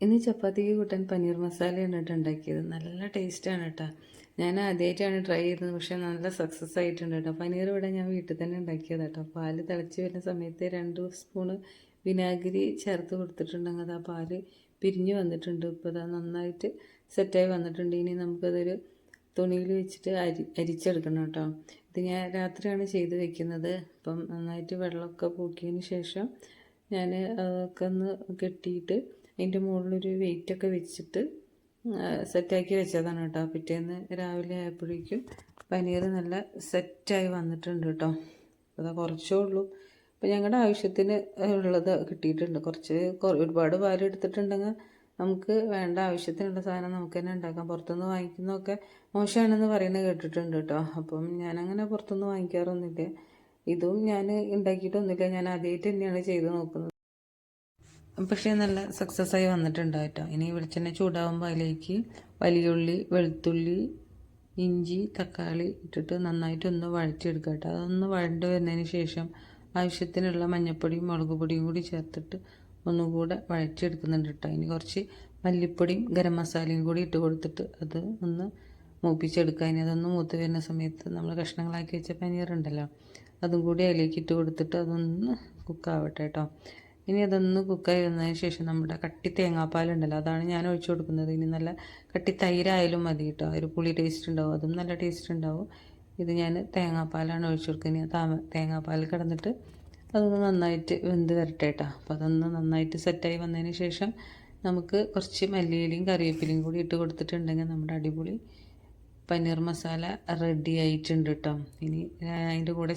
ഇന്ന് ചപ്പാത്തിക്ക് കൂട്ടാൻ പനീർ മസാലയാണ് കേട്ടോ ഉണ്ടാക്കിയത്. നല്ല ടേസ്റ്റാണ് കേട്ടോ. ഞാൻ ആദ്യമായിട്ടാണ് ട്രൈ ചെയ്തത്, പക്ഷേ നല്ല സക്സസ് ആയിട്ടുണ്ട് കേട്ടോ. പനീർ ഇവിടെ ഞാൻ വീട്ടിൽ തന്നെ ഉണ്ടാക്കിയത് കേട്ടോ. പാല് തിളച്ച് വരുന്ന സമയത്ത് 2 സ്പൂണ് വിനാഗിരി ചേർത്ത് കൊടുത്തിട്ടുണ്ടെങ്കിൽ അത് ആ പാല് പിരിഞ്ഞ് വന്നിട്ടുണ്ട്. ഇപ്പോൾ അത് നന്നായിട്ട് സെറ്റായി വന്നിട്ടുണ്ട്. ഇനി നമുക്കതൊരു തുണിയിൽ വെച്ചിട്ട് അരിച്ചെടുക്കണം കേട്ടോ. ഇത് ഞാൻ രാത്രിയാണ് ചെയ്ത് വെക്കുന്നത്. അപ്പം നന്നായിട്ട് വെള്ളമൊക്കെ പോക്കിയതിന് ശേഷം ഞാൻ അതൊക്കെ ഒന്ന് കെട്ടിയിട്ട് അതിൻ്റെ മുകളിലൊരു വെയിറ്റൊക്കെ വെച്ചിട്ട് സെറ്റാക്കി വെച്ചതാണ് കേട്ടോ. പിറ്റേന്ന് രാവിലെ ആയപ്പോഴേക്കും പനീർ നല്ല സെറ്റായി വന്നിട്ടുണ്ട് കേട്ടോ. അതാ കുറച്ചേ ഉള്ളൂ. അപ്പോൾ ഞങ്ങളുടെ ആവശ്യത്തിന് ഉള്ളത് കിട്ടിയിട്ടുണ്ട്. ഒരുപാട് പാൽ എടുത്തിട്ടുണ്ടെങ്കിൽ നമുക്ക് വേണ്ട ആവശ്യത്തിനുള്ള സാധനം നമുക്ക് തന്നെ ഉണ്ടാക്കാം. പുറത്തുനിന്ന് വാങ്ങിക്കുന്നതൊക്കെ മോശമാണെന്ന് പറയുന്നത് കേട്ടിട്ടുണ്ട് കേട്ടോ. അപ്പം ഞാനങ്ങനെ പുറത്തുനിന്ന് വാങ്ങിക്കാറൊന്നുമില്ല. ഇതും ഞാൻ ഉണ്ടാക്കിയിട്ടൊന്നുമില്ല. ഞാൻ ആദ്യമായിട്ട് തന്നെയാണ് ചെയ്ത് നോക്കുന്നത്. പക്ഷേ നല്ല സക്സസ് ആയി വന്നിട്ടുണ്ട് കേട്ടോ. ഇനി വെളിച്ചെണ്ണ ചൂടാകുമ്പോൾ അതിലേക്ക് വലിയ ഉള്ളി, വെളുത്തുള്ളി, ഇഞ്ചി, തക്കാളി ഇട്ടിട്ട് നന്നായിട്ടൊന്ന് വഴറ്റിയെടുക്കുക കേട്ടോ. അതൊന്ന് വഴണ്ട് വരുന്നതിന് ശേഷം ആവശ്യത്തിനുള്ള മഞ്ഞൾപ്പൊടിയും മുളക് പൊടിയും കൂടി ചേർത്തിട്ട് ഒന്നുകൂടെ വഴറ്റിയെടുക്കുന്നുണ്ട് കേട്ടോ. ഇനി കുറച്ച് മല്ലിപ്പൊടിയും ഗരം മസാലയും കൂടി ഇട്ട് കൊടുത്തിട്ട് അത് ഒന്ന് മൂപ്പിച്ചെടുക്കുക. ഇനി അതൊന്ന് മൂത്ത് വരുന്ന സമയത്ത് നമ്മൾ കഷ്ണങ്ങളാക്കി വെച്ച പനീറുണ്ടല്ലോ, അതും കൂടി അതിലേക്ക് ഇട്ട് കൊടുത്തിട്ട് അതൊന്ന് കുക്കാവട്ടെ കേട്ടോ. ഇനി അതൊന്ന് കുക്കായി വന്നതിന് ശേഷം നമ്മുടെ കട്ടി തേങ്ങാപ്പാലുണ്ടല്ലോ, അതാണ് ഞാൻ ഒഴിച്ചു കൊടുക്കുന്നത്. ഇനി നല്ല കട്ടി തൈരായാലും മതി കേട്ടോ. ഒരു പുളി ടേസ്റ്റ് ഉണ്ടാവും, അതും നല്ല ടേസ്റ്റ് ഉണ്ടാവും. ഇത് ഞാൻ തേങ്ങാപ്പാലാണ് ഒഴിച്ചു കൊടുക്കുന്നത്. തേങ്ങാപ്പാൽ കിടന്നിട്ട് അതൊന്ന് നന്നായിട്ട് വെന്ത് വരട്ടെ കേട്ടോ. അപ്പോൾ അതൊന്ന് നന്നായിട്ട് സെറ്റായി വന്നതിന് ശേഷം നമുക്ക് കുറച്ച് മല്ലിയിലയും കറിവേപ്പിലയും കൂടി ഇട്ട് കൊടുത്തിട്ടുണ്ടെങ്കിൽ നമ്മുടെ അടിപൊളി പനീർ മസാല റെഡി ആയിട്ടുണ്ട് കേട്ടോ. ഇനി അതിൻ്റെ കൂടെ